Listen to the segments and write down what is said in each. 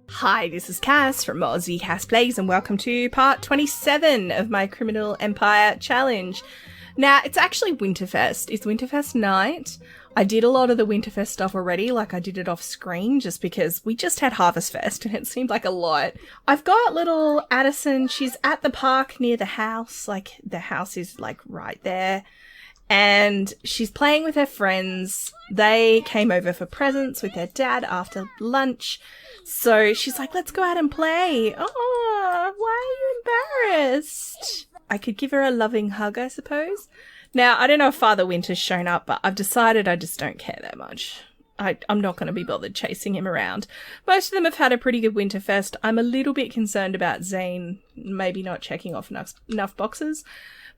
Hi, this is Cass from Aussie Cass Plays, and welcome to part 27 of my Criminal Empire Challenge. Now, it's actually Winterfest. It's Winterfest night. I did a lot of the Winterfest stuff already, like I did it off screen, just because we just had Harvest Fest and it seemed like a lot. I've got little Addison. She's at the park near the house. Like, the house is, like, right there. And she's playing with her friends. They came over for presents with their dad after lunch. So she's like, let's go out and play. Oh, why are you embarrassed? I could give her a loving hug, I suppose. Now, I don't know if Father Winter's shown up, but I've decided I just don't care that much. I'm not going to be bothered chasing him around. Most of them have had a pretty good Winterfest. I'm a little bit concerned about Zane maybe not checking off enough boxes.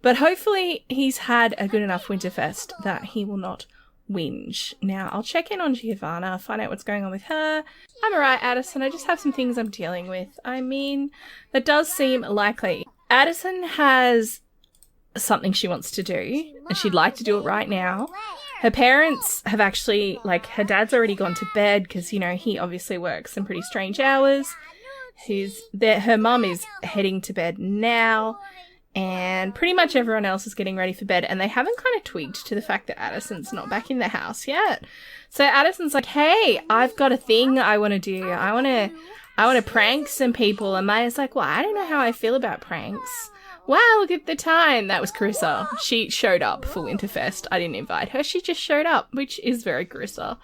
But hopefully he's had a good enough Winterfest that he will not whinge. Now, I'll check in on Giovanna, find out what's going on with her. I'm alright, Addison. I just have some things I'm dealing with. I mean, that does seem likely. Addison has something she wants to do, and she'd like to do it right now. Her parents have actually, like, her dad's already gone to bed because, you know, he obviously works some pretty strange hours. Her mum is heading to bed now. And pretty much everyone else is getting ready for bed, and they haven't kind of tweaked to the fact that Addison's not back in the house yet. So Addison's like, hey, I've got a thing I want to do. I want to prank some people. And Maya's like, well, I don't know how I feel about pranks. Wow, look at the time. That was Carissa. She showed up for Winterfest. I didn't invite her. She just showed up, which is very Carissa.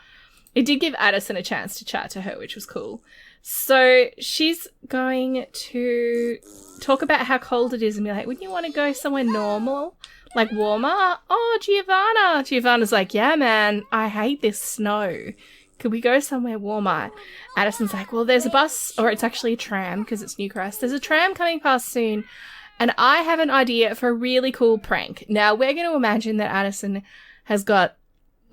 It did give Addison a chance to chat to her, which was cool. So she's going to talk about how cold it is and be like, wouldn't you want to go somewhere normal? Like warmer? Oh, Giovanna. Giovanna's like, yeah, man, I hate this snow. Could we go somewhere warmer? Addison's like, well, there's a bus, or it's actually a tram because it's Newcrest. There's a tram coming past soon, and I have an idea for a really cool prank. Now, we're going to imagine that Addison has got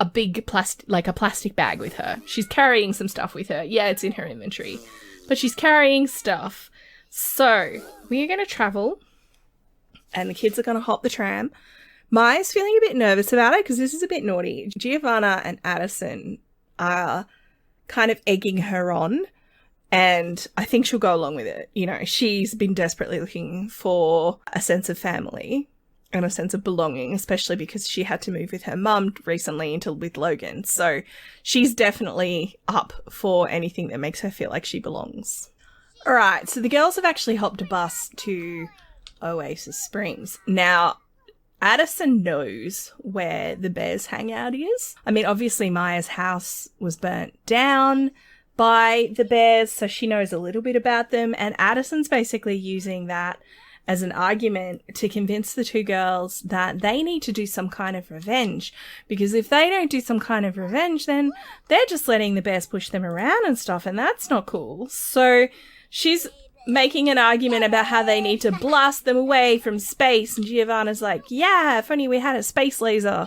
a big plastic bag with her. She's carrying some stuff with her. Yeah, it's in her inventory, but she's carrying stuff. So we're going to travel, and the kids are going to hop the tram. Maya's feeling a bit nervous about it because this is a bit naughty. Giovanna and Addison are kind of egging her on, and I think she'll go along with it. You know, she's been desperately looking for a sense of family and a sense of belonging, especially because she had to move with her mum recently with Logan. So she's definitely up for anything that makes her feel like she belongs. All right, so the girls have actually hopped a bus to Oasis Springs. Now, Addison knows where the Bears hangout is. I mean, obviously Maya's house was burnt down by the Bears, so she knows a little bit about them. And Addison's basically using that as an argument to convince the two girls that they need to do some kind of revenge. Because if they don't do some kind of revenge, then they're just letting the Bears push them around and stuff, and that's not cool. So she's making an argument about how they need to blast them away from space, and Giovanna's like, yeah, if only we had a space laser.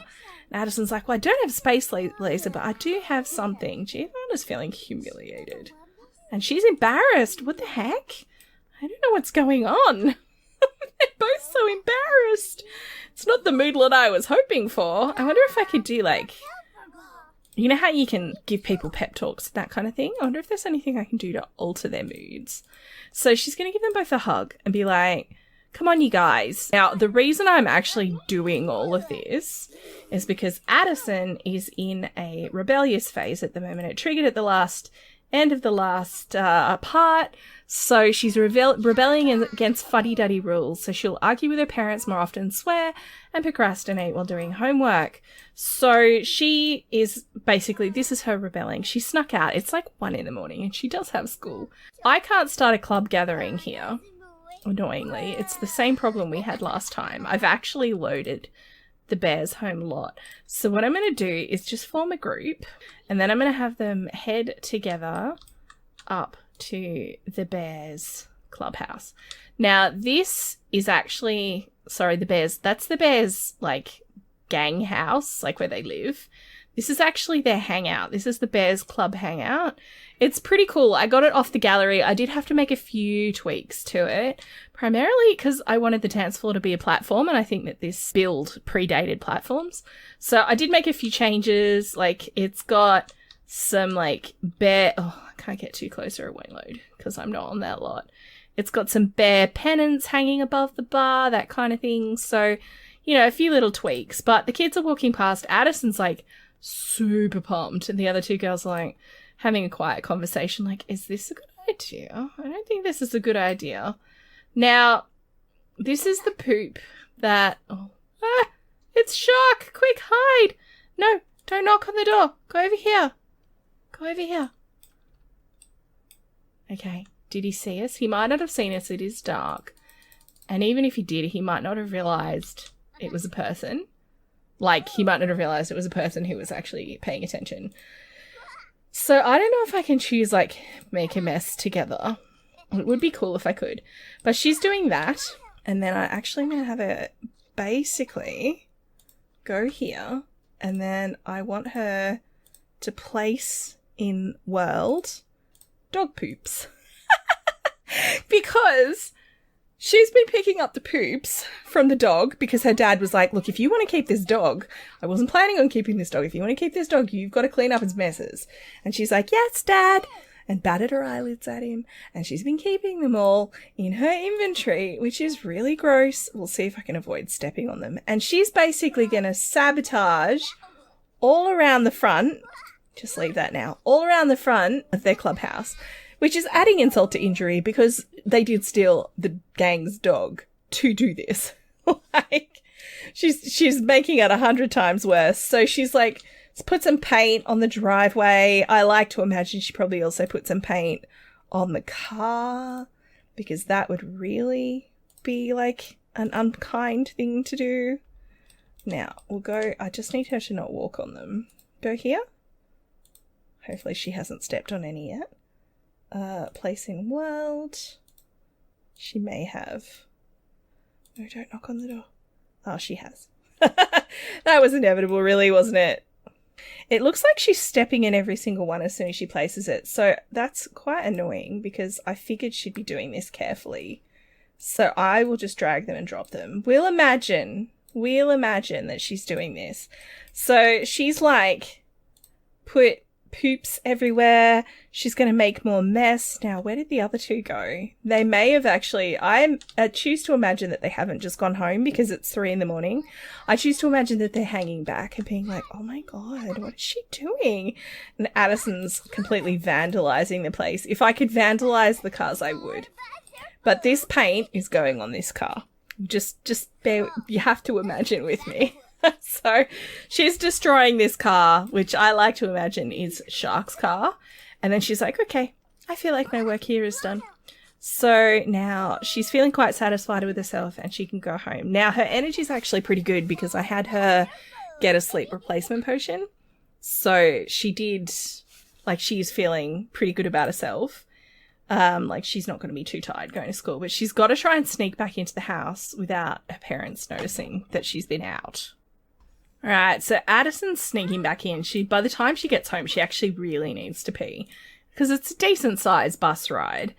And Addison's like, well, I don't have a space laser, but I do have something. Giovanna's feeling humiliated. And she's embarrassed. What the heck? I don't know what's going on. They're both so embarrassed. It's not the moodlet I was hoping for. I wonder if I could do, like, you know how you can give people pep talks, that kind of thing? I wonder if there's anything I can do to alter their moods. So she's going to give them both a hug and be like, come on, you guys. Now, the reason I'm actually doing all of this is because Addison is in a rebellious phase at the moment. It triggered at the end of the last part. So she's rebelling against fuddy-duddy rules. So she'll argue with her parents more often, swear, and procrastinate while doing homework. So she is basically, this is her rebelling. She snuck out. It's like 1 a.m. and she does have school. I can't start a club gathering here, annoyingly. It's the same problem we had last time. I've actually loaded the Bears home lot. So what I'm going to do is just form a group, and then I'm going to have them head together up to the Bears clubhouse. Now, this is actually, sorry, the Bears, that's the Bears, like, gang house, like, where they live. This is actually their hangout. This is the Bears Club hangout. It's pretty cool. I got it off the gallery. I did have to make a few tweaks to it, primarily because I wanted the dance floor to be a platform, and I think that this build predated platforms. So I did make a few changes. Like, it's got some, like, bear... Oh, I can't get too close or it won't load because I'm not on that lot. It's got some bear pennants hanging above the bar, that kind of thing. So, you know, a few little tweaks. But the kids are walking past. Addison's, like, super pumped, and the other two girls are, like, having a quiet conversation, like, is this a good idea? I don't think this is a good idea. Now, this is the poop that... Oh, it's Shark! Quick, hide! No, don't knock on the door. Go over here. Go over here. Okay, did he see us? He might not have seen us. It is dark. And even if he did, he might not have realised it was a person. Like, he might not have realised it was a person who was actually paying attention. So I don't know if I can choose, like, make a mess together. It would be cool if I could. But she's doing that. And then I actually am going to have her basically go here. And then I want her to place in world dog poops. Because she's been picking up the poops from the dog because her dad was like, look, if you want to keep this dog, I wasn't planning on keeping this dog. If you want to keep this dog, you've got to clean up its messes. And she's like, yes, Dad. And batted her eyelids at him. And she's been keeping them all in her inventory, which is really gross. We'll see if I can avoid stepping on them. And she's basically going to sabotage all around the front. Just leave that now. All around the front of their clubhouse. Which is adding insult to injury because they did steal the gang's dog to do this. Like, she's making it 100 times worse. So she's like, let's put some paint on the driveway. I like to imagine she probably also put some paint on the car because that would really be like an unkind thing to do. Now, we'll go, I just need her to not walk on them. Go here. Hopefully she hasn't stepped on any yet. Place in world. She may have. No, don't knock on the door. Oh, she has. That was inevitable, really, wasn't it? It looks like she's stepping in every single one as soon as she places it. So that's quite annoying because I figured she'd be doing this carefully. So I will just drag them and drop them. We'll imagine that she's doing this. So she's like, put poops everywhere. She's going to make more mess. Now, where did the other two go? They may have actually... I choose to imagine that they haven't just gone home because it's 3 a.m. I choose to imagine that they're hanging back and being like, oh my God, what is she doing? And Addison's completely vandalizing the place. If I could vandalize the cars, I would. But this paint is going on this car. Just bear... You have to imagine with me. So she's destroying this car, which I like to imagine is Shark's car. And then she's like, okay, I feel like my work here is done. So now she's feeling quite satisfied with herself and she can go home. Now her energy's actually pretty good because I had her get a sleep replacement potion. So she did, like, she's feeling pretty good about herself. Like, she's not going to be too tired going to school, but she's got to try and sneak back into the house without her parents noticing that she's been out. All right, so Addison's sneaking back in. By the time she gets home, she actually really needs to pee because it's a decent-sized bus ride.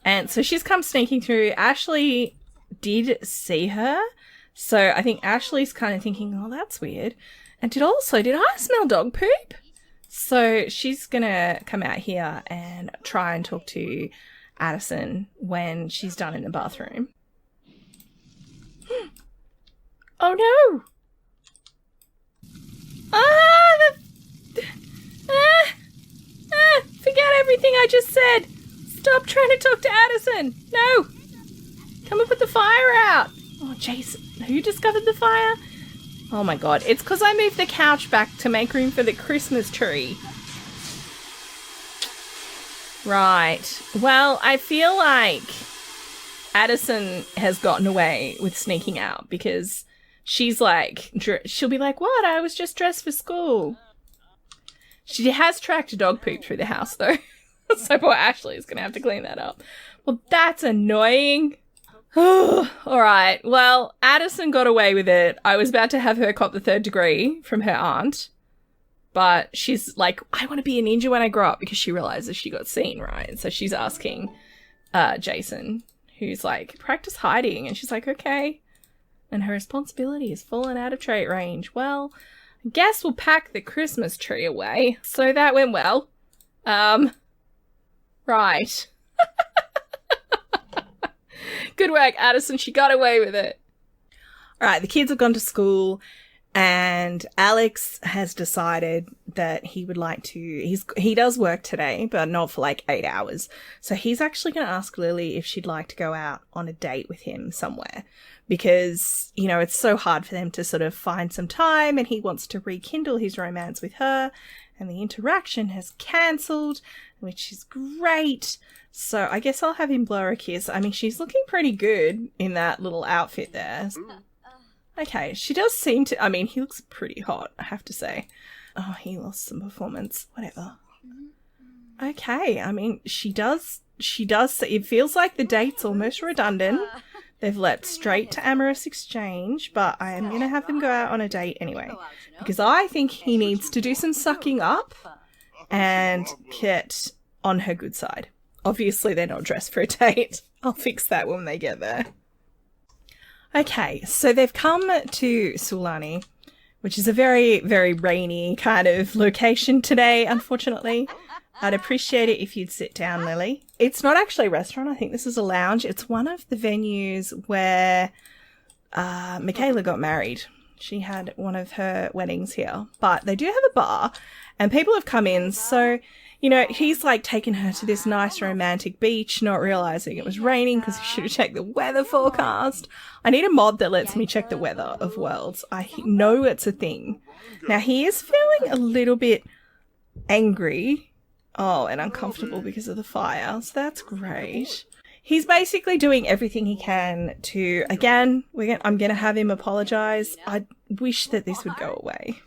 And so she's come sneaking through. Ashley did see her, so I think Ashley's kind of thinking, oh, that's weird. And did I smell dog poop? So she's going to come out here and try and talk to Addison when she's done in the bathroom. Oh, no! Forget everything I just said. Stop trying to talk to Addison. No. Come and put the fire out. Oh, Jason. Who discovered the fire? Oh, my God. It's because I moved the couch back to make room for the Christmas tree. Right. Well, I feel like Addison has gotten away with sneaking out because... she's like, she'll be like, what? I was just dressed for school. She has tracked dog poop through the house, though. So poor Ashley is going to have to clean that up. Well, that's annoying. All right. Well, Addison got away with it. I was about to have her cop the 3rd degree from her aunt. But she's like, I want to be a ninja when I grow up, because she realizes she got seen, right? So she's asking Jason, who's like, practice hiding. And she's like, okay. And her responsibility is fallen out of trait range. Well, I guess we'll pack the Christmas tree away. So that went well. Right. Good work, Addison. She got away with it. All right, the kids have gone to school, and Alex has decided that he would like to, he does work today, but not for like 8 hours. So he's actually going to ask Lily if she'd like to go out on a date with him somewhere, because, you know, it's so hard for them to sort of find some time, and he wants to rekindle his romance with her, and the interaction has cancelled, which is great. So I guess I'll have him blow her a kiss. I mean, she's looking pretty good in that little outfit there. Okay, she does seem to, I mean, he looks pretty hot, I have to say. Oh, he lost some performance. Whatever. Okay, I mean, she does, it feels like the date's almost redundant. They've leapt straight to amorous exchange, but I am going to have them go out on a date anyway, because I think he needs to do some sucking up and get on her good side. Obviously, they're not dressed for a date. I'll fix that when they get there. Okay, so they've come to Sulani, which is a very, very rainy kind of location today, unfortunately. I'd appreciate it if you'd sit down, Lily. It's not actually a restaurant. I think this is a lounge. It's one of the venues where Makayla got married. She had one of her weddings here. But they do have a bar, and people have come in, so... You know, he's like taken her to this nice romantic beach, not realizing it was raining because he should have checked the weather forecast. I need a mod that lets me check the weather of worlds. I know it's a thing. Now, he is feeling a little bit angry. Oh, and uncomfortable because of the fire. So that's great. He's basically doing everything he can to, again, I'm going to have him apologize. I wish that this would go away.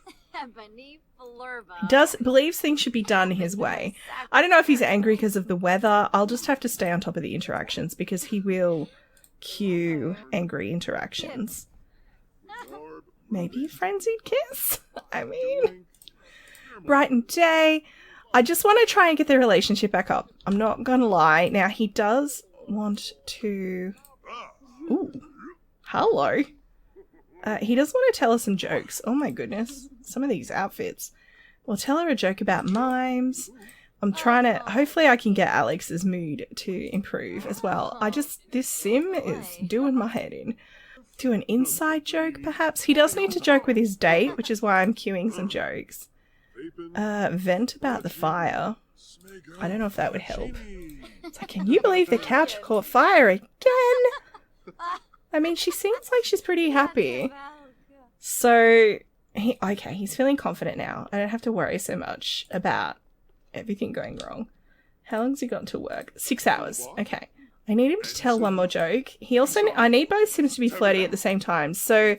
Believes things should be done his way. I don't know if he's angry because of the weather. I'll just have to stay on top of the interactions, because he will cue angry interactions. Maybe a frenzied kiss? I mean, brighten day. I just want to try and get their relationship back up. I'm not gonna lie. Now, he does want to... Ooh. Hello. He does want to tell her some jokes. Oh my goodness. Some of these outfits. We'll tell her a joke about mimes. I'm trying to... Hopefully I can get Alex's mood to improve as well. This sim is doing my head in. Do an inside joke, perhaps? He does need to joke with his date, which is why I'm queuing some jokes. Vent about the fire. I don't know if that would help. It's like, can you believe the couch caught fire again? I mean, she seems like she's pretty happy. So, he's feeling confident now. I don't have to worry so much about everything going wrong. How long's he got to work? 6 hours. Okay. I need him to tell one more joke. I need both sims to be flirty at the same time. So,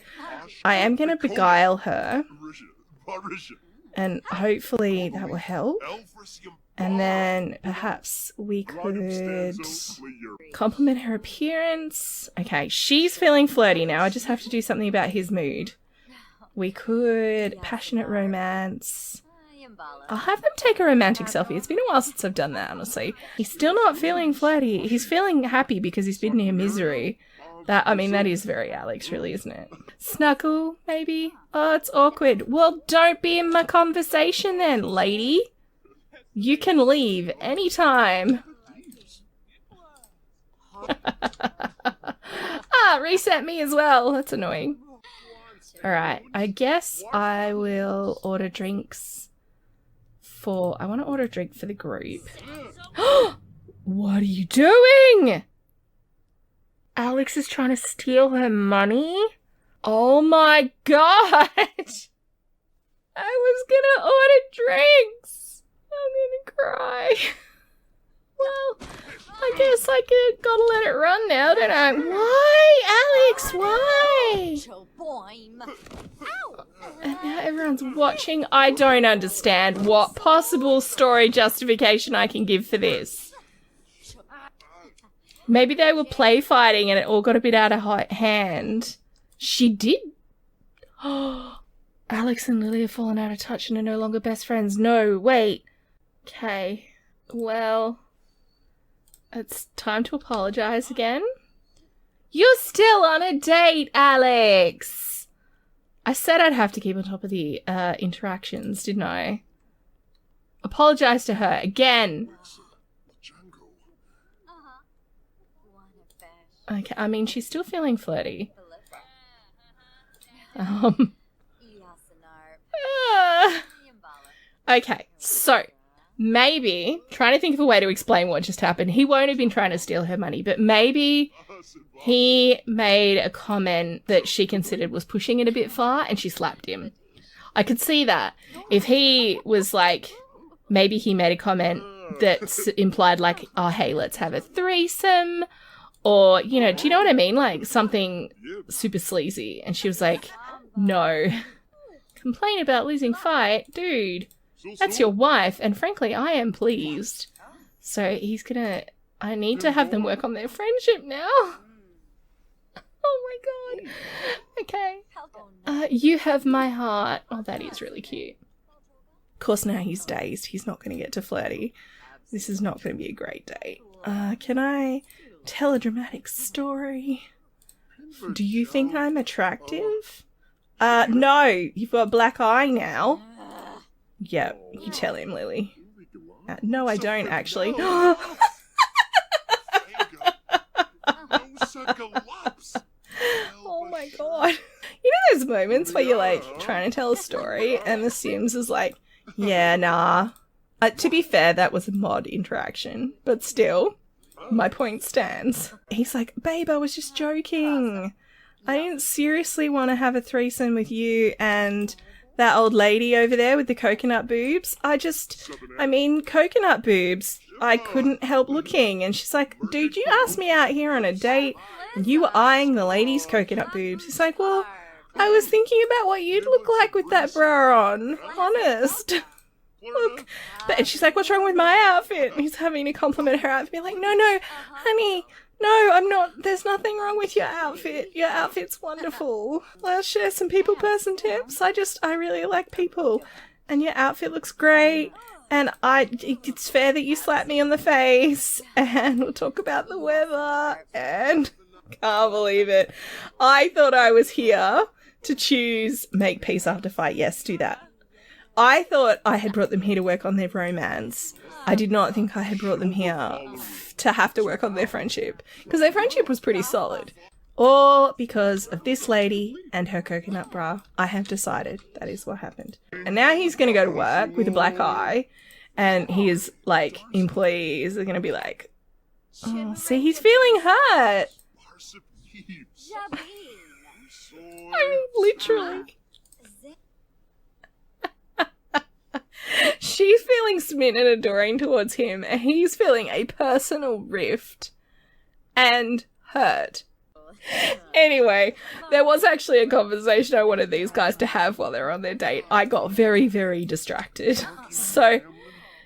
I am going to beguile her. And hopefully that will help. And then perhaps we could compliment her appearance. Okay, she's feeling flirty now. I just have to do something about his mood. We could passionate romance. I'll have them take a romantic selfie. It's been a while since I've done that, honestly. He's still not feeling flirty. He's feeling happy because he's been near misery. That is very Alex, really, isn't it? Snuggle, maybe? Oh, it's awkward. Well, don't be in my conversation then, lady. You can leave anytime. Reset me as well. That's annoying. Alright, I guess I will order drinks I want to order a drink for the group. What are you doing? Alex is trying to steal her money? Oh my god! I was gonna order drinks! I'm gonna cry. Well, I guess I gotta let it run now, don't I? Why, Alex? Why? And now everyone's watching. I don't understand what possible story justification I can give for this. Maybe they were play fighting and it all got a bit out of hand. She did. Alex and Lily have fallen out of touch and are no longer best friends. No, wait. Okay. Well, it's time to apologize again. You're still on a date, Alex! I said I'd have to keep on top of the interactions, didn't I? Apologize to her again. Okay, I mean, she's still feeling flirty. Okay, so maybe, trying to think of a way to explain what just happened. He won't have been trying to steal her money, but maybe he made a comment that she considered was pushing it a bit far and she slapped him. I could see that. If he was like, maybe he made a comment that implied like, oh, hey, let's have a threesome. Or, you know, do you know what I mean? Like something super sleazy. And she was like, no. Complain about losing fight? Dude, that's your wife. And frankly, I am pleased. So he's gonna... I need to have them work on their friendship now. Oh my god. Okay. You have my heart. Oh, that is really cute. Of course, now he's dazed. He's not going to get to flirty. This is not going to be a great date. Can I tell a dramatic story? Do you think I'm attractive? No. You've got a black eye now. Yep, you tell him, Lily. No, I don't, actually. Oh my god. You know those moments where you're like trying to tell a story and the Sims is like, yeah, nah. To be fair, that was a mod interaction, but still, my point stands. He's like, babe, I was just joking. I didn't seriously want to have a threesome with you and that old lady over there with the coconut boobs. I mean, coconut boobs. I couldn't help looking. And she's like, dude, you asked me out here on a date and you were eyeing the lady's coconut boobs. He's like, well, I was thinking about what you'd look like with that bra on. Honest. Look. And she's like, what's wrong with my outfit? And he's having to compliment her outfit. Be like, no, honey. No, I'm not. There's nothing wrong with your outfit. Your outfit's wonderful. Let's share some people person tips. I really like people. And your outfit looks great. And it's fair that you slap me on the face. And we'll talk about the weather. And can't believe it. I thought I was here to choose make peace after fight. Yes, do that. I thought I had brought them here to work on their romance. I did not think I had brought them here to have to work on their friendship. Because their friendship was pretty solid. All because of this lady and her coconut bra. I have decided that is what happened. And now he's going to go to work with a black eye. And his, like, employees are going to be like, oh, see, he's feeling hurt. I mean, literally. She's feeling smitten and adoring towards him, and he's feeling a personal rift and hurt. Anyway, there was actually a conversation I wanted these guys to have while they were on their date. I got very, very distracted. So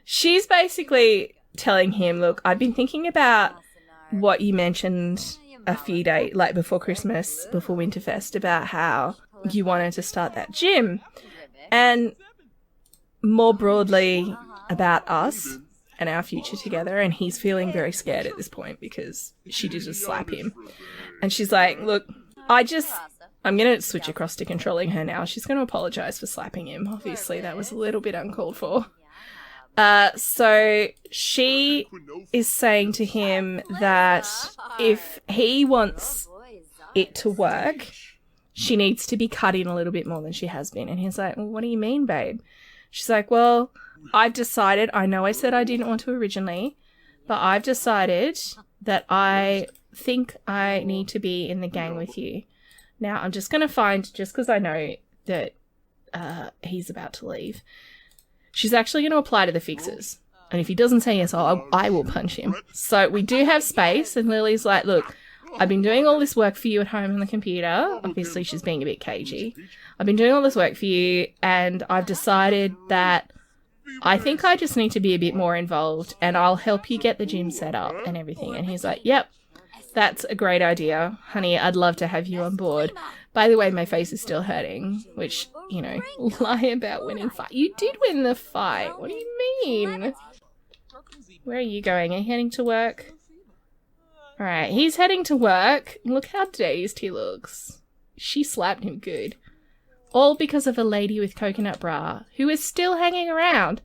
she's basically telling him, look, I've been thinking about what you mentioned a few days, like before Christmas, before Winterfest, about how you wanted to start that gym. And more broadly about us and our future together, and he's feeling very scared at this point because she did just slap him. And she's like, look, I'm going to switch across to controlling her now. She's going to apologise for slapping him. Obviously, that was a little bit uncalled for. So she is saying to him that if he wants it to work, she needs to be cut in a little bit more than she has been. And he's like, well, what do you mean, babe? She's like, well, I've decided, I know I said I didn't want to originally, but I've decided that I think I need to be in the gang with you. Now, I'm just going to find, just because I know that he's about to leave, she's actually going to apply to the fixers. And if he doesn't say yes, I will punch him. So we do have space, and Lily's like, look, I've been doing all this work for you at home on the computer. Obviously, she's being a bit cagey. I've been doing all this work for you, and I've decided that I think I just need to be a bit more involved, and I'll help you get the gym set up and everything. And he's like, yep, that's a great idea. Honey, I'd love to have you on board. By the way, my face is still hurting, which, you know, lie about winning fight. You did win the fight. What do you mean? Where are you going? Are you heading to work? Alright, he's heading to work. Look how dazed he looks. She slapped him good. All because of a lady with coconut bra who is still hanging around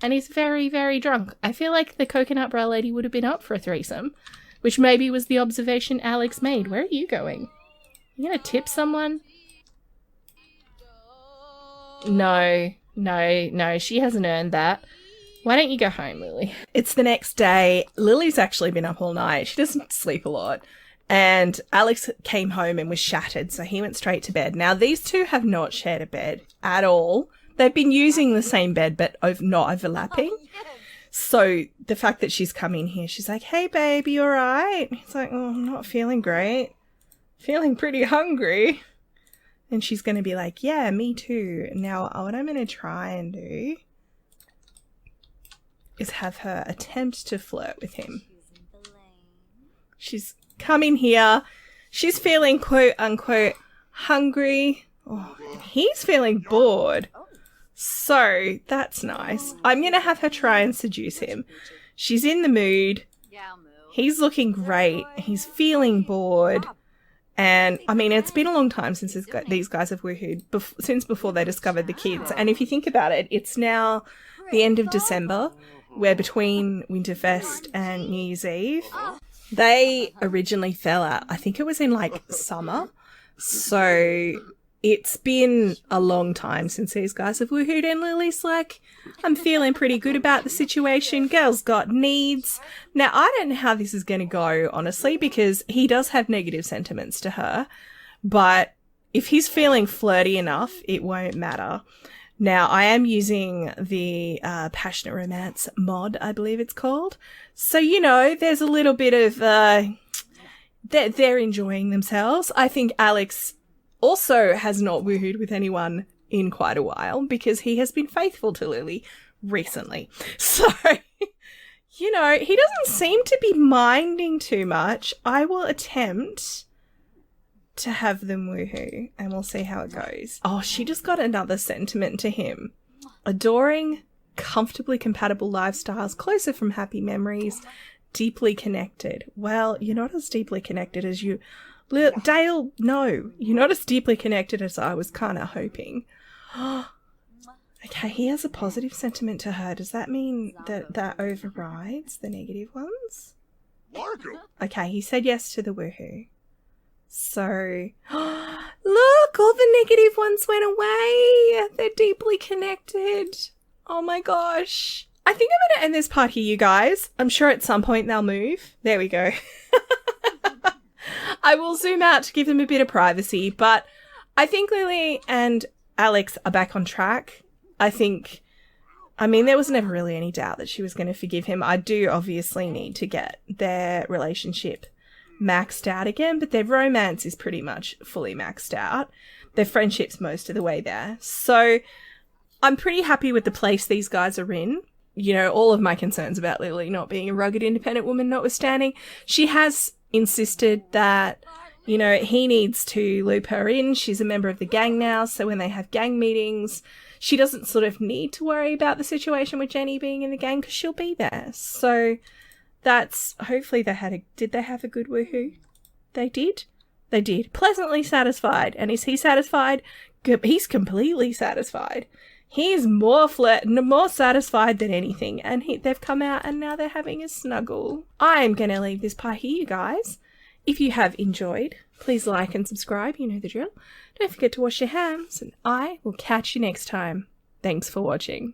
and is very, very drunk. I feel like the coconut bra lady would have been up for a threesome, which maybe was the observation Alex made. Where are you going? You gonna tip someone? No, she hasn't earned that. Why don't you go home, Lily? It's the next day. Lily's actually been up all night. She doesn't sleep a lot. And Alex came home and was shattered, so he went straight to bed. Now, these two have not shared a bed at all. They've been using the same bed, but not overlapping. So the fact that she's come in here, she's like, hey, babe, you all right? He's like, oh, I'm not feeling great. Feeling pretty hungry. And she's going to be like, yeah, me too. Now, what I'm going to try and do is have her attempt to flirt with him. She's come in here. She's feeling quote unquote hungry. Oh, and he's feeling bored. So that's nice. I'm going to have her try and seduce him. She's in the mood. He's looking great. He's feeling bored. And I mean, it's been a long time since these guys have woohooed, since before they discovered the kids. And if you think about it, it's now the end of December. We're between Winterfest and New Year's Eve. They originally fell out, I think it was in like summer. So it's been a long time since these guys have woohooed, and Lily's like, I'm feeling pretty good about the situation. Girl's got needs. Now, I don't know how this is going to go, honestly, because he does have negative sentiments to her. But if he's feeling flirty enough, it won't matter. Now, I am using the Passionate Romance mod, I believe it's called. So, you know, there's a little bit of, they're enjoying themselves. I think Alex also has not woohooed with anyone in quite a while because he has been faithful to Lily recently. So, you know, he doesn't seem to be minding too much. I will attempt to have them woohoo and we'll see how it goes. Oh, she just got another sentiment to him. Adoring, comfortably compatible lifestyles, closer from happy memories, deeply connected. Well, you're not as deeply connected as you... Dale, no. You're not as deeply connected as I was kind of hoping. Okay, he has a positive sentiment to her. Does that mean that overrides the negative ones? Okay, he said yes to the woohoo. So, look, all the negative ones went away. They're deeply connected. Oh my gosh. I think I'm going to end this part here, you guys. I'm sure at some point they'll move. There we go. I will zoom out to give them a bit of privacy, but I think Lily and Alex are back on track. I mean, there was never really any doubt that she was going to forgive him. I do obviously need to get their relationship maxed out again, but their romance is pretty much fully maxed out. Their friendship's most of the way there. So I'm pretty happy with the place these guys are in. You know, all of my concerns about Lily not being a rugged independent woman notwithstanding, she has insisted that, you know, he needs to loop her in. She's a member of the gang now, so when they have gang meetings, she doesn't sort of need to worry about the situation with Jenny being in the gang because she'll be there. So that's, hopefully did they have a good woohoo? They did? They did. Pleasantly satisfied. And is he satisfied? He's completely satisfied. He's more satisfied than anything. And they've come out and now they're having a snuggle. I'm going to leave this part here, you guys. If you have enjoyed, please like and subscribe. You know the drill. Don't forget to wash your hands. And I will catch you next time. Thanks for watching.